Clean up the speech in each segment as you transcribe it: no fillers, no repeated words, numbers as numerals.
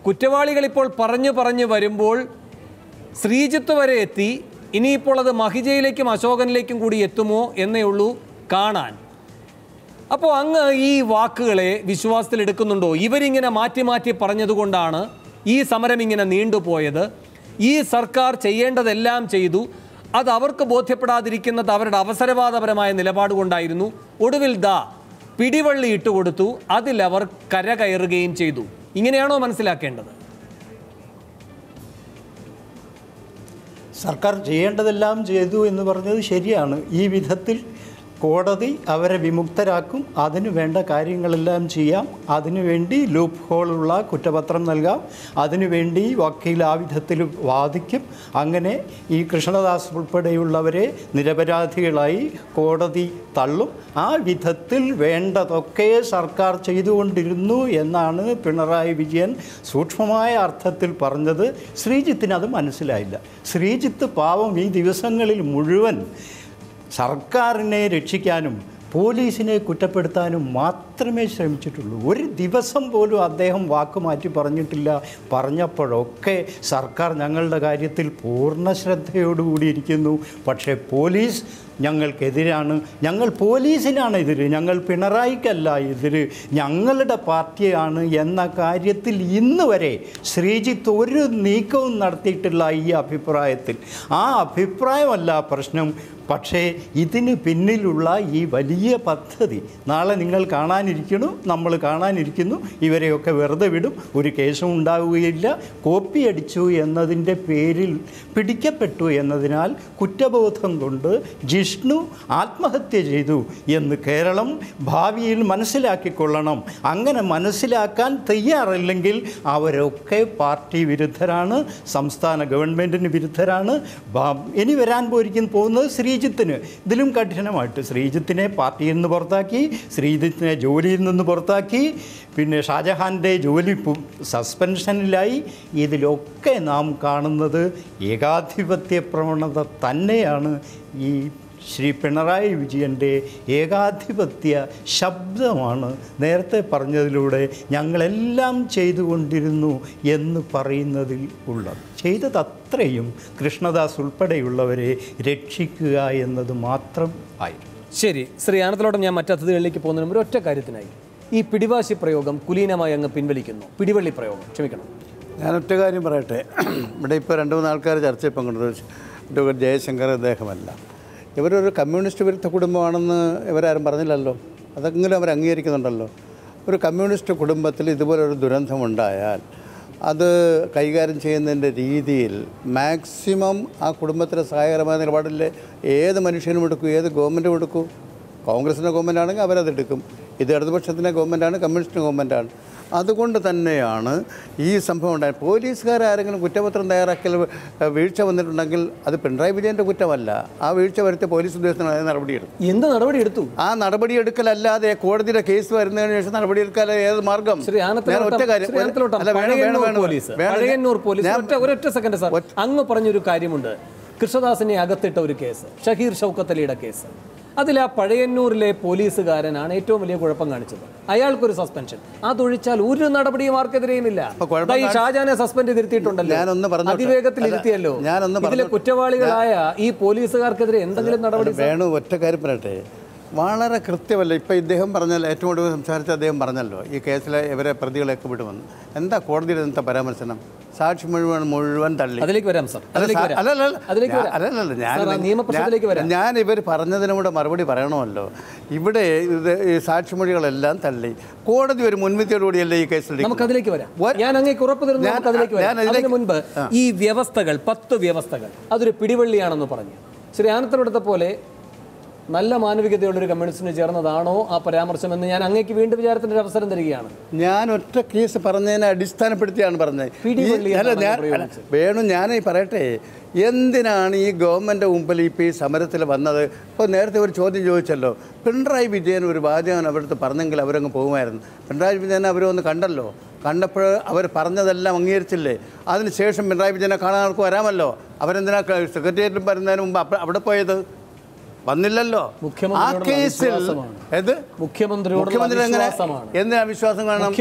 കുറ്റവാളികൾ ഇപ്പോൾ പറഞ്ഞു വരുമ്പോൾ ശ്രീജിത്ത് വരെ എത്തി. ഇനിയിപ്പോൾ അത് മഹിജയിലേക്കും അശോകനിലേക്കും കൂടി എത്തുമോ എന്നേ ഉള്ളൂ കാണാൻ. അപ്പോൾ അങ്ങ് ഈ വാക്കുകളെ വിശ്വാസത്തിലെടുക്കുന്നുണ്ടോ? ഇവരിങ്ങനെ മാറ്റി പറഞ്ഞതുകൊണ്ടാണ് ഈ സമരം ഇങ്ങനെ നീണ്ടുപോയത്. ഈ സർക്കാർ ചെയ്യേണ്ടതെല്ലാം ചെയ്തു. അത് അവർക്ക് ബോധ്യപ്പെടാതിരിക്കുന്നത് അവരുടെ അവസരവാദപരമായ നിലപാട് കൊണ്ടായിരുന്നു. ഒടുവിൽ പിടിവള്ളി ഇട്ടുകൊടുത്തു. അതിൽ അവർ കരകയറുകയും ചെയ്തു. ഇങ്ങനെയാണോ മനസ്സിലാക്കേണ്ടത്? സർക്കാർ ചെയ്യേണ്ടതെല്ലാം ചെയ്തു എന്ന് പറഞ്ഞത് ശരിയാണ്. ഈ വിധത്തിൽ കോടതി അവരെ വിമുക്തരാക്കും. അതിനു വേണ്ട കാര്യങ്ങളെല്ലാം ചെയ്യാം. അതിനുവേണ്ടി ലൂപ്പ് ഹോളുള്ള കുറ്റപത്രം നൽകാം. അതിനുവേണ്ടി വക്കീൽ ആ വിധത്തിൽ വാദിക്കും. അങ്ങനെ ഈ കൃഷ്ണദാസ് ഉൾപ്പെടെയുള്ളവരെ നിരപരാധികളായി കോടതി തള്ളും. ആ വിധത്തിൽ വേണ്ടതൊക്കെ സർക്കാർ ചെയ്തുകൊണ്ടിരുന്നു എന്നാണ് പിണറായി വിജയൻ സൂക്ഷ്മമായ അർത്ഥത്തിൽ പറഞ്ഞത്. ശ്രീജിത്തിന് അത് മനസ്സിലായില്ല. ശ്രീജിത്ത് പാവം ഈ ദിവസങ്ങളിൽ മുഴുവൻ സർക്കാരിനെ രക്ഷിക്കാനും പോലീസിനെ കുറ്റപ്പെടുത്താനും മാത്രമേ ശ്രമിച്ചിട്ടുള്ളൂ. ഒരു ദിവസം പോലും അദ്ദേഹം വാക്കുമാറ്റി പറഞ്ഞിട്ടില്ല. പറഞ്ഞപ്പോഴൊക്കെ സർക്കാർ ഞങ്ങളുടെ കാര്യത്തിൽ പൂർണ്ണ ശ്രദ്ധയോടുകൂടി ഇരിക്കുന്നു. പക്ഷേ പോലീസ് ഞങ്ങൾക്കെതിരാണ്. ഞങ്ങൾ പോലീസിനാണ് എതിര്, ഞങ്ങൾ പിണറായിക്കല്ല എതിര്, ഞങ്ങളുടെ പാർട്ടിയാണ് എന്ന കാര്യത്തിൽ ഇന്ന് വരെ ശ്രീജിത്ത് ഒരു നീക്കവും നടത്തിയിട്ടില്ല. ഈ അഭിപ്രായത്തിൽ ആ അഭിപ്രായമല്ല പ്രശ്നം. പക്ഷേ ഇതിന് പിന്നിലുള്ള ഈ വലിയ പദ്ധതി നാളെ നിങ്ങൾ കാണാനിരിക്കുന്നു, നമ്മൾ കാണാനിരിക്കുന്നു. ഇവരെയൊക്കെ വെറുതെ വിടും, ഒരു കേസും ഉണ്ടാവുകയില്ല. കോപ്പി അടിച്ചു എന്നതിൻ്റെ പേരിൽ പിടിക്കപ്പെട്ടു എന്നതിനാൽ കുറ്റബോധം കൊണ്ട് ജിഷ്ണു ആത്മഹത്യ ചെയ്തു എന്ന് കേരളം ഭാവിയിൽ മനസ്സിലാക്കിക്കൊള്ളണം. അങ്ങനെ മനസ്സിലാക്കാൻ തയ്യാറില്ലെങ്കിൽ അവരൊക്കെ പാർട്ടി വിരുദ്ധരാണ്, സംസ്ഥാന ഗവൺമെൻറ്റിന് വിരുദ്ധരാണ്. ഇനി വരാൻ പോകുന്നത് ശ്രീജിത്തിന് ഇതിലും കഠിനമായിട്ട്. ശ്രീജിത്തിനെ പാർട്ടിയിൽ നിന്ന് പുറത്താക്കി, ശ്രീജിത്തിനെ ജോലിയിൽ നിന്ന് പുറത്താക്കി, പിന്നെ ഷാജഹാൻ്റെ ജോലി സസ്പെൻഷനിലായി. ഇതിലൊക്കെ നാം കാണുന്നത് ഏകാധിപത്യ പ്രവണത തന്നെയാണ്. ഈ ശ്രീ പിണറായി വിജയൻ്റെ ഏകാധിപത്യ ശബ്ദമാണ് നേരത്തെ പറഞ്ഞതിലൂടെ ഞങ്ങളെല്ലാം ചെയ്തുകൊണ്ടിരുന്നു എന്ന് പറയുന്നതിൽ ഉള്ളത്. ചെയ്തത് അത്രയും കൃഷ്ണദാസ് ഉൾപ്പെടെയുള്ളവരെ രക്ഷിക്കുക എന്നത് മാത്രം ആയിരുന്നു. ശരി, ശ്രീ ആനന്ദലോട്ടം, ഞാൻ മറ്റു അതിഥികളിലേക്ക് പോകുന്നതിന് മുമ്പ് ഒറ്റ കാര്യത്തിനായി ഈ പിടിവാശി പ്രയോഗം കുലീനമായി അങ്ങ് പിൻവലിക്കുന്നു. പിടിവള്ളി പ്രയോഗം, ക്ഷമിക്കണം, ഞാനൊറ്റ കാര്യം പറയട്ടെ. ഇവിടെ ഇപ്പോൾ 2-3 ആൾക്കാർ ചർച്ചയിൽ പങ്കെടുത്തു. ഡോക്ടർ ജയശങ്കർ അദ്ദേഹമല്ല. ഇവരൊരു കമ്മ്യൂണിസ്റ്റ് വിരുദ്ധ കുടുംബമാണെന്ന് ഇവരാരും പറഞ്ഞില്ലല്ലോ. അതെങ്കിലും അവർ അംഗീകരിക്കുന്നുണ്ടല്ലോ. ഒരു കമ്മ്യൂണിസ്റ്റ് കുടുംബത്തിൽ ഇതുപോലൊരു ദുരന്തമുണ്ടായാൽ അത് കൈകാര്യം ചെയ്യുന്നതിൻ്റെ രീതിയിൽ മാക്സിമം ആ കുടുംബത്തിന് സഹായകരമായ നിലപാടിൽ ഏത് മനുഷ്യനും എടുക്കും, ഏത് ഗവൺമെൻറ്റും എടുക്കും. കോൺഗ്രസിൻ്റെ ഗവൺമെൻറ്റാണെങ്കിൽ അവരതെടുക്കും. ഇത് ഇടതുപക്ഷത്തിൻ്റെ ഗവൺമെൻറ്റാണ്, കമ്മ്യൂണിസ്റ്റ് ഗവൺമെൻറ്റാണ്. അതുകൊണ്ട് തന്നെയാണ് ഈ സംഭവം ഉണ്ടായത്. പോലീസുകാരെങ്കിലും കുറ്റപത്രം തയ്യാറാക്കിയാൽ വീഴ്ച വന്നിട്ടുണ്ടെങ്കിൽ അത് പിണറായി വിജയൻ്റെ കുറ്റമല്ല. ആ വീഴ്ച വരുത്തിയ പോലീസ് ഉദ്യോഗസ്ഥനായ നടപടിയെടുത്തു. എന്ത് നടപടിയെടുത്തു? ആ നടപടിയെടുക്കലല്ലാതെ കോടതിയുടെ കേസ് വരുന്നതിന് ശേഷം നടപടിയെടുക്കാൻ ഏത് മാർഗം? ഒറ്റ സെക്കൻഡ് സാർ, അങ്ങ് പറഞ്ഞൊരു കാര്യമുണ്ട്. കൃഷ്ണദാസിനെ അകത്തിട്ട ഒരു കേസ്, ഷഹീർ ഷൗക്കത്ത് അലിയുടെ കേസ്. അതിൽ ആ പഴയന്നൂരിലെ പോലീസുകാരനാണ് ഏറ്റവും വലിയ കുഴപ്പം കാണിച്ചത്. അയാൾക്കൊരു സസ്പെൻഷൻ. അതൊഴിച്ചാൽ ഒരു നടപടിയും ആർക്കെതിരെയും ഇല്ല. ഈ ഷാജാനെ സസ്പെൻഡ് ചെയ്തിട്ടുണ്ടല്ലോ, അതിവേഗത്തിൽ ഇരുത്തിയല്ലോ. ഇതിലെ കുറ്റവാളികളായ ഈ പോലീസുകാർക്കെതിരെ എന്തെങ്കിലും നടപടി വേണു? ഒറ്റ കാര്യം പറയട്ടെ, വളരെ കൃത്യമല്ല. ഇപ്പം ഇദ്ദേഹം പറഞ്ഞല്ലോ, ഏറ്റവും കൂടുതൽ സംസാരിച്ച അദ്ദേഹം പറഞ്ഞല്ലോ ഈ കേസിലെ ഇവരെ പ്രതികളെയൊക്കെ വിടുമെന്ന്. എന്താ കോടതിയുടെ എന്താ പരാമർശനം? സാക്ഷി മുഴുവൻ തള്ളി. അതിലേക്ക് വരാം സാർ. ഞാൻ ഇവർ പറഞ്ഞതിനൂടെ മറുപടി പറയണമല്ലോ. ഇവിടെ ഈ സാക്ഷിമൊഴികളെല്ലാം തള്ളി. കോടതി ഒരു മുൻവിധിയോടുകൂടിയല്ലേ ഈ കേസിൽ. നമുക്കതിലേക്ക് വരാം. ഞാൻ അങ്ങേക്ക് ഉറപ്പ് തരുന്നു. അതിന് മുൻപ് ഈ വ്യവസ്ഥകൾ, 10 വ്യവസ്ഥകൾ, അതൊരു പിടിവള്ളിയാണെന്ന് പറഞ്ഞു. ശ്രീ ആനന്ദലോട്ടത്തെ പോലെ നല്ല മാനവികതയുള്ളൊരു കമ്മ്യൂണിസ്റ്റിന് ചേർന്നതാണോ ആ പരാമർശമെന്ന് ഞാൻ അങ്ങേക്ക് വീണ്ടും വിചാരത്തിൻ്റെ ഒരു അവസരം തരികയാണ്. ഞാൻ ഒറ്റ കേസ് പറഞ്ഞതിനെ അടിസ്ഥാനപ്പെടുത്തിയാണ് പറഞ്ഞത്. വേണു, ഞാനീ പറയട്ടെ, എന്തിനാണ് ഈ ഗവൺമെൻറ് മുമ്പിൽ ഇപ്പോൾ ഈ സമരത്തിൽ വന്നത്? ഇപ്പോൾ നേരത്തെ ഒരു ചോദ്യം ചോദിച്ചല്ലോ, പിണറായി വിജയൻ ഒരു വാചകം അവരടുത്ത് പറഞ്ഞെങ്കിൽ അവരങ്ങ് പോകുമായിരുന്നു. പിണറായി വിജയനെ അവരൊന്ന് കണ്ടല്ലോ, കണ്ടപ്പോൾ അവർ പറഞ്ഞതെല്ലാം അംഗീകരിച്ചില്ലേ? അതിനുശേഷം പിണറായി വിജയനെ കാണാൻ ആൾക്ക് വരാമല്ലോ. അവരെന്തിനാ സെക്രട്ടേറിയറ്റിൽ വരുന്നതിന് മുമ്പ് അവിടെ പോയത്? വന്നില്ലല്ലോ. ആ കേസിൽ മുഖ്യമന്ത്രി എന്തിനാ വിശ്വാസം കാണണം?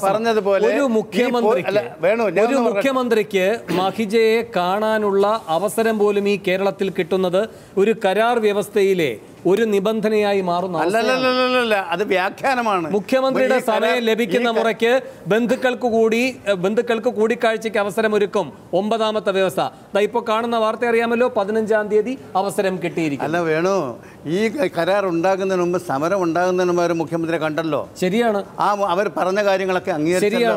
പറഞ്ഞതുപോലെ ഒരു മുഖ്യമന്ത്രിക്ക് മഹിജയെ കാണാനുള്ള അവസരം പോലും ഈ കേരളത്തിൽ കിട്ടുന്നത് ഒരു കരാർ വ്യവസ്ഥയിലെ ഒരു നിബന്ധനയായി മാറുന്നു. അല്ലല്ല, അത് വ്യാഖ്യാനമാണ്. മുഖ്യമന്ത്രിയുടെ സമയം ലഭിക്കുന്ന മുറയ്ക്ക് ബന്ധുക്കൾക്ക് കൂടിക്കാഴ്ചയ്ക്ക് അവസരമൊരുക്കും 9ാമത്തെ വ്യവസ്ഥ. ഇപ്പോൾ കാണുന്ന വാർത്ത അറിയാമല്ലോ, 15-ാം തീയതി അവസരം കിട്ടിയിരിക്കും. അല്ല വേണു, ഈ കരാർ ഉണ്ടാകുന്നതിന് മുമ്പ്, സമരം ഉണ്ടാകുന്നതിന് മുമ്പ് മുഖ്യമന്ത്രിയെ കണ്ടല്ലോ. ശരിയാണ്. അവർ പറഞ്ഞ കാര്യങ്ങളൊക്കെ അംഗീകരിച്ചല്ലോ.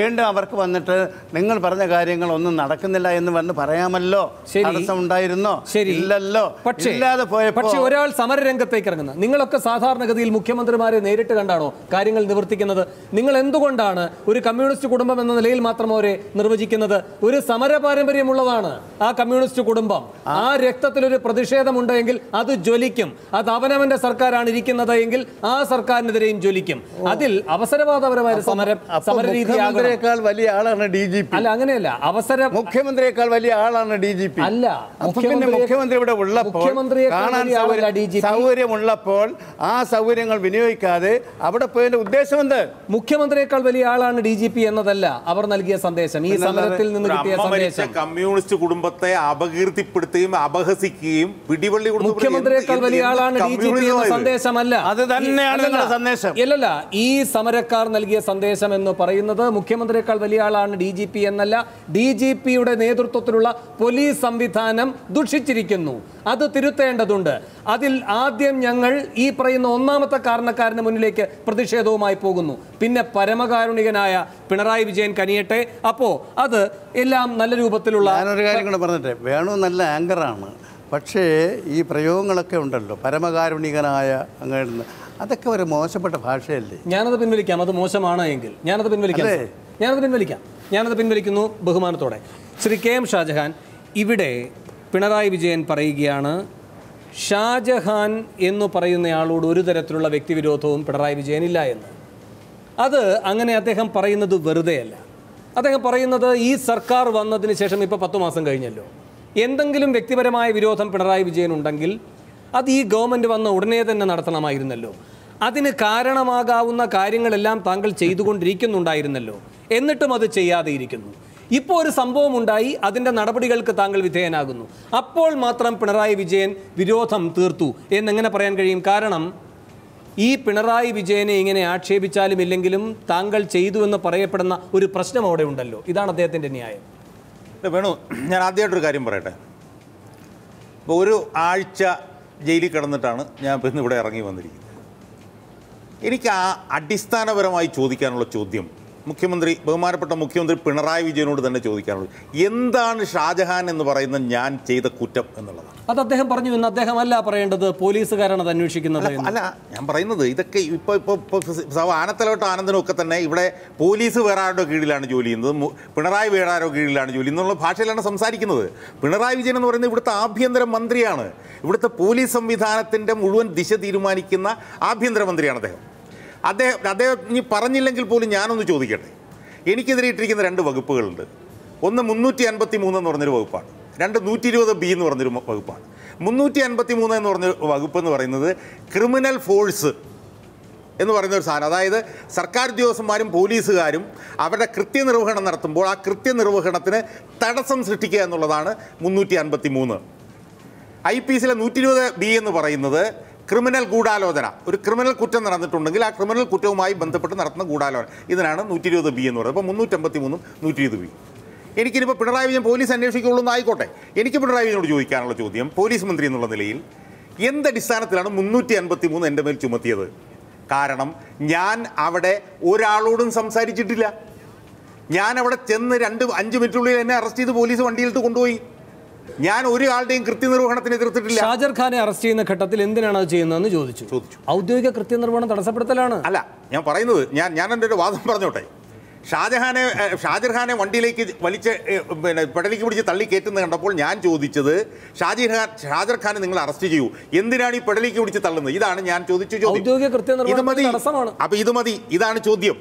വീണ്ടും അവർക്ക് വന്നിട്ട് നിങ്ങൾ പറഞ്ഞ കാര്യങ്ങൾ ഒന്നും നടക്കുന്നില്ല എന്ന് വന്ന് പറയാമല്ലോ. തടസ്സം ഉണ്ടായിരുന്നോ? ഇല്ലല്ലോ. ഇല്ലാതെ പോയപ്പോൾ ഒരാൾ സമരരംഗത്തേക്ക് ഇറങ്ങുന്നത്, നിങ്ങളൊക്കെ സാധാരണഗതിയിൽ മുഖ്യമന്ത്രിമാരെ നേരിട്ട് കണ്ടാണോ കാര്യങ്ങൾ നിവർത്തിക്കുന്നത്? നിങ്ങൾ എന്തുകൊണ്ടാണ് ഒരു കമ്മ്യൂണിസ്റ്റ് കുടുംബം എന്ന നിലയിൽ മാത്രം അവരെ നിർവചിക്കുന്നത്? ഒരു സമര പാരമ്പര്യമുള്ളതാണ് ആ കമ്മ്യൂണിസ്റ്റ് കുടുംബം. ആ രക്തത്തിലൊരു പ്രതിഷേധമുണ്ടെങ്കിൽ അത് ജ്വലിക്കും. അത് അവനവന്റെ സർക്കാരാണ് ഇരിക്കുന്നത് എങ്കിൽ ആ സർക്കാരിനെതിരെയും ജ്വലിക്കും. അതിൽ അവസരവാദപരമായ സമരരീതിയേക്കാൾ വലിയ ആളാണ് DGP. അല്ല, അങ്ങനെയല്ല. മുഖ്യമന്ത്രിയേക്കാൾ വലിയ ആളാണ് DGP. അല്ല, മുഖ്യമന്ത്രി ഇവിടെ ഉള്ളപ്പോൾ സൗകര്യമുള്ളപ്പോൾ ആ സൗകര്യങ്ങൾ വിനിയോഗിക്കാതെ അവിടെ പോയതിന്റെ ഉദ്ദേശം എന്ത്? മുഖ്യമന്ത്രിയേക്കാൾ വലിയ ആളാണ് DGP എന്നതല്ല അവർ നൽകിയ സന്ദേശം. ഈ സമരത്തിൽ നിന്ന് കിട്ടിയ സന്ദേശം കമ്മ്യൂണിസ്റ്റ് കുടുംബത്തെ അപകീർത്തിപ്പെടുത്തുകയും അപഹസിക്കുകയും പിടിവള്ളി മുഖ്യമന്ത്രിയേക്കാൾ വലിയ ആളാണ് DGP എന്ന സന്ദേശമല്ല. അത് തന്നെയാണ് സന്ദേശം. ഇല്ലല്ല, ഈ സമരക്കാർ നൽകിയ സന്ദേശം എന്ന് പറയുന്നത് മുഖ്യമന്ത്രിയേക്കാൾ വലിയ ആളാണ് DGP എന്നല്ല. DGPയുടെ നേതൃത്വത്തിലുള്ള പോലീസ് സംവിധാനം ദുഷിച്ചിരിക്കുന്നു. അത് തിരുത്തേണ്ടതുണ്ട്. അതിൽ ആദ്യം ഞങ്ങൾ ഈ പറയുന്ന 1ാമത്തെ കാരണക്കാരന് മുന്നിലേക്ക് പ്രതിഷേധവുമായി പോകുന്നു. പിന്നെ പരമകാരുണികനായ പിണറായി വിജയൻ കനിയട്ടെ. അപ്പോൾ അത് എല്ലാം നല്ല രൂപത്തിലുള്ള. ഞാനൊരു കാര്യം കൂടെ പറഞ്ഞിട്ടെ, വേണു നല്ല ആങ്കറാണ്. പക്ഷേ ഈ പ്രയോഗങ്ങളൊക്കെ ഉണ്ടല്ലോ, പരമകാരുണികനായ അങ്ങനെ, അതൊക്കെ ഒരു മോശപ്പെട്ട ഭാഷയല്ലേ? ഞാനത് പിൻവലിക്കാം. അത് മോശമാണ് എങ്കിൽ ഞാനത് പിൻവലിക്കുന്നു ബഹുമാനത്തോടെ. ശ്രീ KM ഷാജഹാൻ, ഇവിടെ പിണറായി വിജയൻ പറയുകയാണ് ഷാജഹാൻ എന്ന് പറയുന്നയാളോട് ഒരു തരത്തിലുള്ള വ്യക്തിവിരോധവും പിണറായി വിജയനില്ല എന്ന്. അത് അങ്ങനെ അദ്ദേഹം പറയുന്നത് വെറുതെയല്ല. അദ്ദേഹം പറയുന്നത് ഈ സർക്കാർ വന്നതിന് ശേഷം ഇപ്പോൾ 10 മാസം കഴിഞ്ഞല്ലോ, എന്തെങ്കിലും വ്യക്തിപരമായ വിരോധം പിണറായി വിജയൻ ഉണ്ടെങ്കിൽ അത് ഈ ഗവൺമെൻറ് വന്ന ഉടനെ തന്നെ നടത്തണമായിരുന്നല്ലോ. അതിന് കാരണമാകാവുന്ന കാര്യങ്ങളെല്ലാം താങ്കൾ ചെയ്തുകൊണ്ടിരിക്കുന്നുണ്ടായിരുന്നല്ലോ, എന്നിട്ടും അത് ചെയ്യാതെ ഇരിക്കുന്നു. ഇപ്പോൾ ഒരു സംഭവം ഉണ്ടായി, അതിൻ്റെ നടപടികൾക്ക് താങ്കൾ വിധേയനാകുന്നു. അപ്പോൾ മാത്രം പിണറായി വിജയൻ വിരോധം തീർത്തു എന്നെങ്ങനെ പറയാൻ കഴിയും? കാരണം ഈ പിണറായി വിജയനെ ഇങ്ങനെ ആക്ഷേപിച്ചാലും ഇല്ലെങ്കിലും താങ്കൾ ചെയ്തു എന്ന് പറയപ്പെടുന്ന ഒരു പ്രശ്നം അവിടെ ഉണ്ടല്ലോ. ഇതാണ് അദ്ദേഹത്തിൻ്റെ ന്യായം. വേണു, ഞാൻ ആദ്യമായിട്ടൊരു കാര്യം പറയട്ടെ. ഇപ്പോൾ ഒരു ആഴ്ച ജയിലിൽ കിടന്നിട്ടാണ് ഞാൻ ഇന്ന് ഇവിടെ ഇറങ്ങി വന്നിരിക്കുന്നത്. എനിക്ക് അടിസ്ഥാനപരമായി ചോദിക്കാനുള്ള ചോദ്യം ബഹുമാനപ്പെട്ട മുഖ്യമന്ത്രി പിണറായി വിജയനോട് തന്നെ ചോദിക്കാനുള്ളത്, എന്താണ് ഷാജഹാൻ എന്ന് പറയുന്ന ഞാൻ ചെയ്ത കുറ്റം എന്നുള്ളതാണ്. അത് അദ്ദേഹം പറഞ്ഞു എന്ന് അദ്ദേഹമല്ല പറയേണ്ടത്, പോലീസുകാരാണ് അത് അന്വേഷിക്കുന്നത്. അല്ല, ഞാൻ പറയുന്നത് ഇതൊക്കെ ഇപ്പോൾ ആനത്തലോട്ടോ ആനന്ദനും ഒക്കെ തന്നെ ഇവിടെ പോലീസ് വേറെ ആരുടെ കീഴിലാണ് ജോലി ചെയ്യുന്നത്, പിണറായി വേറെ ആരോ കീഴിലാണ് ജോലി എന്നുള്ള ഭാഷയിലാണ് സംസാരിക്കുന്നത്. പിണറായി വിജയൻ എന്ന് പറയുന്നത് ഇവിടുത്തെ ആഭ്യന്തര മന്ത്രിയാണ്. ഇവിടുത്തെ പോലീസ് സംവിധാനത്തിൻ്റെ മുഴുവൻ ദിശ തീരുമാനിക്കുന്ന ആഭ്യന്തരമന്ത്രിയാണ് അദ്ദേഹം ഇനി പറഞ്ഞില്ലെങ്കിൽ പോലും ഞാനൊന്ന് ചോദിക്കട്ടെ. എനിക്കെതിരെ ഇട്ടിരിക്കുന്ന 2 വകുപ്പുകളുണ്ട്. ഒന്ന് 353 എന്ന് പറഞ്ഞൊരു വകുപ്പാണ്, 2 120B എന്ന് പറഞ്ഞൊരു വകുപ്പാണ്. 353 എന്ന് പറഞ്ഞ വകുപ്പ് എന്ന് പറയുന്നത് ക്രിമിനൽ ഫോഴ്സ് എന്ന് പറയുന്ന ഒരു സാധനം. അതായത് സർക്കാർ ഉദ്യോഗസ്ഥന്മാരും പോലീസുകാരും അവരുടെ കൃത്യനിർവഹണം നടത്തുമ്പോൾ ആ കൃത്യനിർവഹണത്തിന് തടസ്സം സൃഷ്ടിക്കുക എന്നുള്ളതാണ് 353. IPCയിലെ 120B എന്ന് പറയുന്നത് ക്രിമിനൽ ഗൂഢാലോചന. ഒരു ക്രിമിനൽ കുറ്റം നടന്നിട്ടുണ്ടെങ്കിൽ ആ ക്രിമിനൽ കുറ്റവുമായി ബന്ധപ്പെട്ട് നടത്തുന്ന ഗൂഢാലോചന, ഇതിനാണ് 120B എന്ന് പറയുന്നത്. അപ്പോൾ 353 120B. എനിക്കിനിപ്പോൾ പിണറായി വിജയൻ പോലീസ് അന്വേഷിക്കുള്ളൂ എന്നായിക്കോട്ടെ. എനിക്ക് പിണറായി വിജയനോട് ചോദിക്കാനുള്ള ചോദ്യം, പോലീസ് മന്ത്രി എന്നുള്ള നിലയിൽ എന്തടിസ്ഥാനത്തിലാണ് 353 എൻ്റെ മേൽ ചുമത്തിയത്? കാരണം ഞാൻ അവിടെ ഒരാളോടും സംസാരിച്ചിട്ടില്ല. ഞാൻ അവിടെ ചെന്ന് 5 മിനിറ്റിനുള്ളിൽ എന്നെ അറസ്റ്റ് ചെയ്ത് പോലീസ് വണ്ടിയിലിട്ട് കൊണ്ടുപോയി. ഞാൻ ഒരാളുടെയും കൃത്യനിർവഹണത്തിന് എതിർത്തിട്ടില്ല. ഷാജർ ഖാനെ അറസ്റ്റ് ചെയ്യുന്ന ഘട്ടത്തിൽ എന്തിനാണ് അത് ചെയ്യുന്നതെന്ന് ചോദിച്ചു. ഔദ്യോഗിക കൃത്യനിർവഹണം തടസ്സപ്പെടുത്തലാണ്. അല്ല, ഞാൻ പറയുന്നത്, ഞാൻ എൻ്റെ ഒരു വാദം പറഞ്ഞോട്ടെ. ഷാജർ ഖാനെ വണ്ടിയിലേക്ക് വലിച്ച് പെടലിക്ക് പിടിച്ച് തള്ളി കയറ്റുന്നത് കണ്ടപ്പോൾ ഞാൻ ചോദിച്ചത്, ഷാജർ ഖാനെ നിങ്ങൾ അറസ്റ്റ് ചെയ്യൂ, എന്തിനാണ് ഈ പെടലിക്ക് പിടിച്ച് തള്ളുന്നത്? ഇതാണ് ഞാൻ ചോദിച്ച ചോദ്യം. ഔദ്യോഗിക കൃത്യനിർവഹണം തടസ്സമാണ്. അപ്പോൾ ഇത് മതി, ഇതാണ് ചോദ്യം.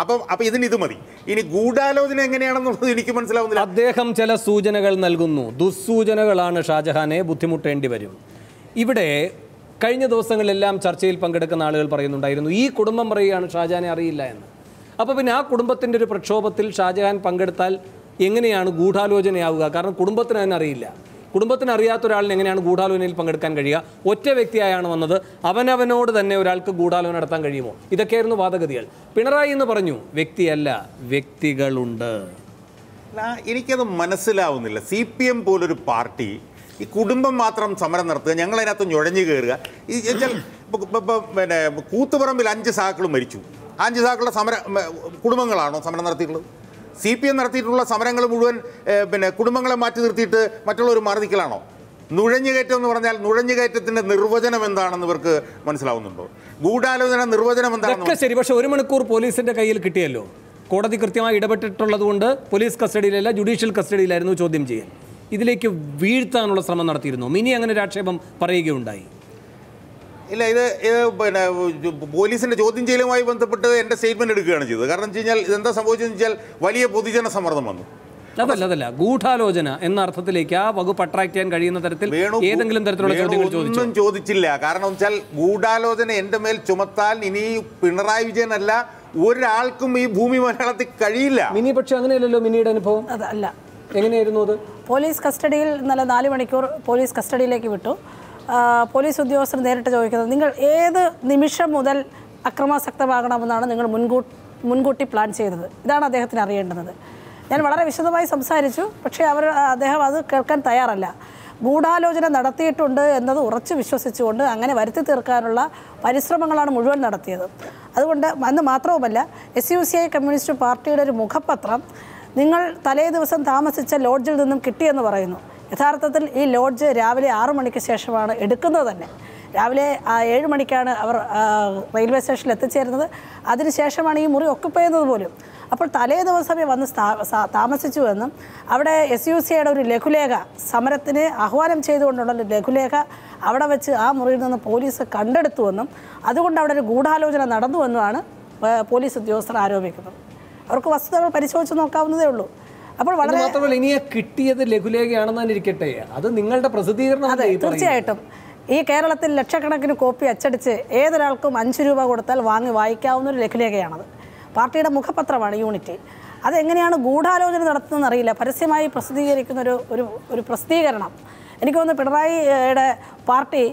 അപ്പം ഇത് മതി. ഇനി ഗൂഢാലോചന എങ്ങനെയാണെന്നുള്ളത് എനിക്ക് മനസ്സിലാവുന്നില്ല. അദ്ദേഹം ചില സൂചനകൾ നൽകുന്നു. ദുസ്സൂചനകളാണ് ഷാജഹാനെ ബുദ്ധിമുട്ടേണ്ടി വരും. ഇവിടെ കഴിഞ്ഞ ദിവസങ്ങളിലെല്ലാം ചർച്ചയിൽ പങ്കെടുക്കുന്ന ആളുകൾ പറയുന്നുണ്ടായിരുന്നു ഈ കുടുംബം പറയുകയാണ് ഷാജഹാനെ അറിയില്ല എന്ന്. അപ്പോൾ പിന്നെ ആ കുടുംബത്തിൻ്റെ ഒരു പ്രക്ഷോഭത്തിൽ ഷാജഹാൻ പങ്കെടുത്താൽ എങ്ങനെയാണ് ഗൂഢാലോചനയാവുക? കാരണം കുടുംബത്തിന് തന്നെ അറിയില്ല. കുടുംബത്തിന് അറിയാത്ത ഒരാളിന് എങ്ങനെയാണ് ഗൂഢാലോചനയിൽ പങ്കെടുക്കാൻ കഴിയുക? ഒറ്റ വ്യക്തിയായാണ് വന്നത്, അവനവനോട് തന്നെ ഒരാൾക്ക് ഗൂഢാലോചന നടത്താൻ കഴിയുമോ? ഇതൊക്കെയായിരുന്നു വാദഗതികൾ. പിണറായി എന്ന് പറഞ്ഞു വ്യക്തിയല്ല, വ്യക്തികളുണ്ട്. എനിക്കത് മനസ്സിലാവുന്നില്ല. CPM പോലൊരു പാർട്ടി ഈ കുടുംബം മാത്രം സമരം നടത്തുക, ഞങ്ങളതിനകത്ത് നുഴഞ്ഞു കയറുക. ഈ പിന്നെ കൂത്തുപറമ്പിൽ 5 സഹാക്കളും മരിച്ചു. 5 സഹാക്കളുടെ കുടുംബങ്ങളാണോ സമരം നടത്തിയിട്ടുള്ളത്? CPM നടത്തിയിട്ടുള്ള സമരങ്ങൾ മുഴുവൻ പിന്നെ കുടുംബങ്ങളെ മാറ്റി നിർത്തിയിട്ട് മറ്റുള്ളവർ മാറി നിൽക്കലാണോ? നുഴഞ്ഞുകയറ്റം എന്ന് പറഞ്ഞാൽ നുഴഞ്ഞുകയറ്റത്തിൻ്റെ നിർവചനം എന്താണെന്ന് ഇവർക്ക് മനസ്സിലാവുന്നുണ്ടോ? ഗൂഢാലോചന നിർവചനം എന്താണെന്ന് ശരി. പക്ഷേ 1 മണിക്കൂർ പോലീസിന്റെ കയ്യിൽ കിട്ടിയല്ലോ. കോടതി കൃത്യമായി ഇടപെട്ടിട്ടുള്ളത് കൊണ്ട് പോലീസ് കസ്റ്റഡിയിലല്ല, ജുഡീഷ്യൽ കസ്റ്റഡിയിലായിരുന്നു ചോദ്യം ചെയ്യൽ. ഇതിലേക്ക് വീഴ്ത്താനുള്ള ശ്രമം നടത്തിയിരുന്നു. മിനി അങ്ങനെ ഒരു ആക്ഷേപം പറയുകയുണ്ടായി. ഇല്ല, ഇത് പിന്നെ പോലീസിൻ്റെ ചോദ്യം ചെയ്യലുമായി ബന്ധപ്പെട്ട് എൻ്റെ സ്റ്റേറ്റ്മെൻറ്റ് എടുക്കുകയാണ് ചെയ്തത്. കാരണം വെച്ച് കഴിഞ്ഞാൽ ഇതെന്താ സംഭവിച്ചതെന്ന് വെച്ചാൽ വലിയ പൊതുജന സമ്മർദ്ദം വന്നു. അതല്ല ഗൂഢാലോചന എന്ന അർത്ഥത്തിലേക്ക് ആ വകുപ്പ് അട്രാക്ട് ചെയ്യാൻ കഴിയുന്ന തരത്തിൽ ഏതെങ്കിലും തരത്തിലുള്ള ചോദ്യങ്ങൾ ഒന്നും ചോദിച്ചില്ല. കാരണം വെച്ചാൽ ഗൂഢാലോചന എൻ്റെ മേൽ ചുമത്താൻ ഇനി പിണറായി വിജയനല്ല ഒരാൾക്കും ഈ ഭൂമി മലയാളത്തിൽ കഴിയില്ല. മിനി പക്ഷെ അങ്ങനെയല്ലല്ലോ മിനിയുടെ അനുഭവം. അതല്ല, എങ്ങനെയായിരുന്നു അത്? പോലീസ് കസ്റ്റഡിയിൽ ഇന്നലെ 4 മണിക്കൂർ പോലീസ് കസ്റ്റഡിയിലേക്ക് വിട്ടു. പോലീസ് ഉദ്യോഗസ്ഥർ നേരിട്ട് ചോദിക്കുന്നത് നിങ്ങൾ ഏത് നിമിഷം മുതൽ അക്രമാസക്തമാകണമെന്നാണ് നിങ്ങൾ മുൻകൂട്ടി പ്ലാൻ ചെയ്തത്? ഇതാണ് അദ്ദേഹത്തിന് അറിയേണ്ടത്. ഞാൻ വളരെ വിശദമായി സംസാരിച്ചു, പക്ഷേ അദ്ദേഹം അത് കേൾക്കാൻ തയ്യാറല്ല. ഗൂഢാലോചന നടത്തിയിട്ടുണ്ട് എന്നത് ഉറച്ചു വിശ്വസിച്ചുകൊണ്ട് അങ്ങനെ വരുത്തി തീർക്കാനുള്ള പരിശ്രമങ്ങളാണ് മുഴുവൻ നടത്തിയത്. അതുകൊണ്ട് അന്ന് മാത്രവുമല്ല, SUCI കമ്മ്യൂണിസ്റ്റ് പാർട്ടിയുടെ ഒരു മുഖപത്രം നിങ്ങൾ തലേ ദിവസം താമസിച്ച ലോഡ്ജിൽ നിന്നും കിട്ടിയെന്ന് പറയുന്നു. യഥാർത്ഥത്തിൽ ഈ ലോഡ്ജ് രാവിലെ 6 മണിക്ക് ശേഷമാണ് എടുക്കുന്നത് തന്നെ. രാവിലെ 7 മണിക്കാണ് അവർ റെയിൽവേ സ്റ്റേഷനിൽ എത്തിച്ചേരുന്നത്. അതിനുശേഷമാണ് ഈ മുറി ഒക്കുപ്പ് ചെയ്യുന്നത് പോലും. അപ്പോൾ തലേ ദിവസമേ വന്ന് താമസിച്ചുവെന്നും അവിടെ SUCIയുടെ ഒരു ലഘുലേഖ, സമരത്തിന് ആഹ്വാനം ചെയ്തുകൊണ്ടുള്ള ഒരു ലഘുലേഖ അവിടെ വെച്ച് ആ മുറിയിൽ നിന്ന് പോലീസ് കണ്ടെടുത്തുവെന്നും അതുകൊണ്ട് അവിടെ ഒരു ഗൂഢാലോചന നടന്നുവെന്നുമാണ് പോലീസ് ഉദ്യോഗസ്ഥർ ആരോപിക്കുന്നത്. അവർക്ക് വസ്തുതകൾ പരിശോധിച്ച് നോക്കാവുന്നതേ ഉള്ളൂ. അപ്പോൾ വളരെ മാത്രമല്ല, ഇനി കിട്ടിയത് ലഘുലേഖയാണെന്ന് ഇരിക്കട്ടെ, അത് നിങ്ങളുടെ പ്രസിദ്ധീകരണം. അതെ, തീർച്ചയായിട്ടും. ഈ കേരളത്തിൽ ലക്ഷക്കണക്കിന് കോപ്പി അച്ചടിച്ച് ഏതൊരാൾക്കും 5 രൂപ കൊടുത്താൽ വാങ്ങി വായിക്കാവുന്ന ഒരു ലഘുലേഖയാണത്. പാർട്ടിയുടെ മുഖപത്രമാണ് യൂണിറ്റി. അതെങ്ങനെയാണ് ഗൂഢാലോചന നടത്തുന്നതെന്ന് അറിയില്ല. പരസ്യമായി പ്രസിദ്ധീകരിക്കുന്ന ഒരു പ്രസിദ്ധീകരണം. എനിക്ക് തോന്നുന്നു പിണറായിയുടെ പാർട്ടി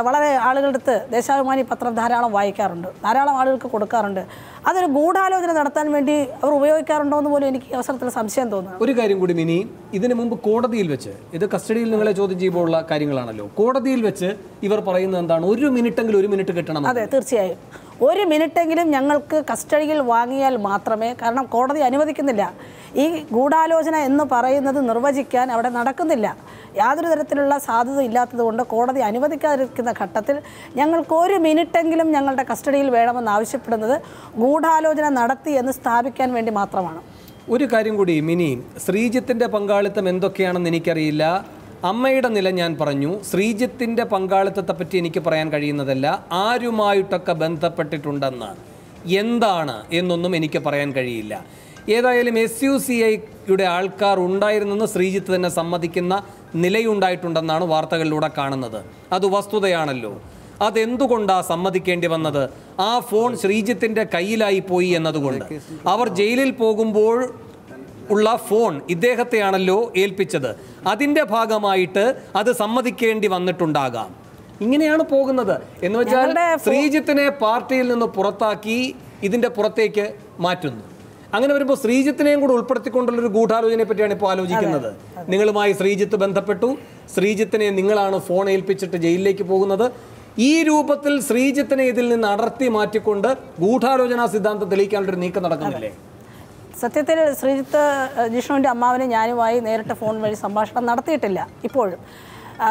വളരെ ആളുകളുടെ അടുത്ത് ദേശാഭിമാനി പത്രം ധാരാളം വായിക്കാറുണ്ട്, ധാരാളം ആളുകൾക്ക് കൊടുക്കാറുണ്ട്. അതൊരു ഗൂഢാലോചന നടത്താൻ വേണ്ടി അവർ ഉപയോഗിക്കാറുണ്ടോ എന്ന് പോലും എനിക്ക് അവസരത്തിൽ സംശയം തോന്നുന്നു. ഒരു കാര്യം കൂടി മിനി, ഇതിനു മുമ്പ് കോടതിയിൽ വെച്ച്, ഇത് കസ്റ്റഡിയിൽ നിങ്ങളെ ചോദ്യം ചെയ്യുമ്പോഴുള്ള കാര്യങ്ങളാണല്ലോ, കോടതിയിൽ വെച്ച് ഇവർ പറയുന്നത് എന്താണ്? 1 മിനിറ്റെങ്കിലും 1 മിനിറ്റ് കിട്ടണം. അതെ, തീർച്ചയായും 1 മിനിറ്റെങ്കിലും ഞങ്ങൾക്ക് കസ്റ്റഡിയിൽ വാങ്ങിയാൽ മാത്രമേ, കാരണം കോടതി അനുവദിക്കുന്നില്ല. ഈ ഗൂഢാലോചന എന്ന് പറയുന്നത് നിർവചിക്കാൻ അവിടെ നടക്കുന്നില്ല. യാതൊരു തരത്തിലുള്ള സാധ്യത ഇല്ലാത്തത് കൊണ്ട് കോടതി അനുവദിക്കാതിരിക്കുന്ന ഘട്ടത്തിൽ ഞങ്ങൾക്ക് 1 മിനിറ്റെങ്കിലും ഞങ്ങളുടെ കസ്റ്റഡിയിൽ വേണമെന്ന് ആവശ്യപ്പെടുന്നത് ഗൂഢാലോചന നടത്തി എന്ന് സ്ഥാപിക്കാൻ വേണ്ടി മാത്രമാണ്. ഒരു കാര്യം കൂടി മിനി, ശ്രീജിത്തിൻ്റെ പങ്കാളിത്തം എന്തൊക്കെയാണെന്ന് എനിക്കറിയില്ല. അമ്മയുടെ നില ഞാൻ പറഞ്ഞു. ശ്രീജിത്തിൻ്റെ പങ്കാളിത്തത്തെപ്പറ്റി എനിക്ക് പറയാൻ കഴിയുന്നതല്ല. ആരുമായിട്ടൊക്കെ ബന്ധപ്പെട്ടിട്ടുണ്ടെന്ന് എന്താണ് എന്നൊന്നും എനിക്ക് പറയാൻ കഴിയില്ല. ഏതായാലും SUCIയുടെ ആൾക്കാർ ഉണ്ടായിരുന്നെന്ന് ശ്രീജിത്ത് തന്നെ സമ്മതിക്കുന്ന നിലയുണ്ടായിട്ടുണ്ടെന്നാണ് വാർത്തകളിലൂടെ കാണുന്നത്. അത് വസ്തുതയാണല്ലോ. അതെന്തുകൊണ്ടാണ് സമ്മതിക്കേണ്ടി വന്നത്? ആ ഫോൺ ശ്രീജിത്തിൻ്റെ കയ്യിലായി പോയി എന്നതുകൊണ്ട്. അവർ ജയിലിൽ പോകുമ്പോൾ ഉള്ള ഫോൺ ഇദ്ദേഹത്തെയാണല്ലോ ഏൽപ്പിച്ചത്. അതിൻ്റെ ഭാഗമായിട്ട് അത് സമ്മതിക്കേണ്ടി വന്നിട്ടുണ്ടാകാം. ഇങ്ങനെയാണ് പോകുന്നത്. എന്ന് വെച്ചാൽ ശ്രീജിത്തിനെ പാർട്ടിയിൽ നിന്ന് പുറത്താക്കി ഇതിൻ്റെ പുറത്തേക്ക് മാറ്റുന്നു. അങ്ങനെ വരുമ്പോൾ ശ്രീജിത്തിനെയും കൂടെ ഉൾപ്പെടുത്തിക്കൊണ്ടുള്ളൊരു ഗൂഢാലോചനയെ പറ്റിയാണ് ഇപ്പോൾ ആലോചിക്കുന്നത്. നിങ്ങളുമായി ശ്രീജിത്ത് ബന്ധപ്പെട്ടു, ശ്രീജിത്തിനെ നിങ്ങളാണ് ഫോൺ ഏൽപ്പിച്ചിട്ട് ജയിലിലേക്ക് പോകുന്നത്. ഈ രൂപത്തിൽ ശ്രീജിത്തിനെ ഇതിൽ നിന്ന് അടർത്തി മാറ്റിക്കൊണ്ട് ഗൂഢാലോചനാ സിദ്ധാന്തം തെളിയിക്കാനുള്ളൊരു നീക്കം നടക്കുന്നില്ലേ? സത്യത്തിൽ ശ്രീജിത്ത് ജിഷ്ണുവിൻ്റെ അമ്മാവനെ ഞാനുമായി നേരിട്ട് ഫോൺ വഴി സംഭാഷണം നടത്തിയിട്ടില്ല ഇപ്പോഴും.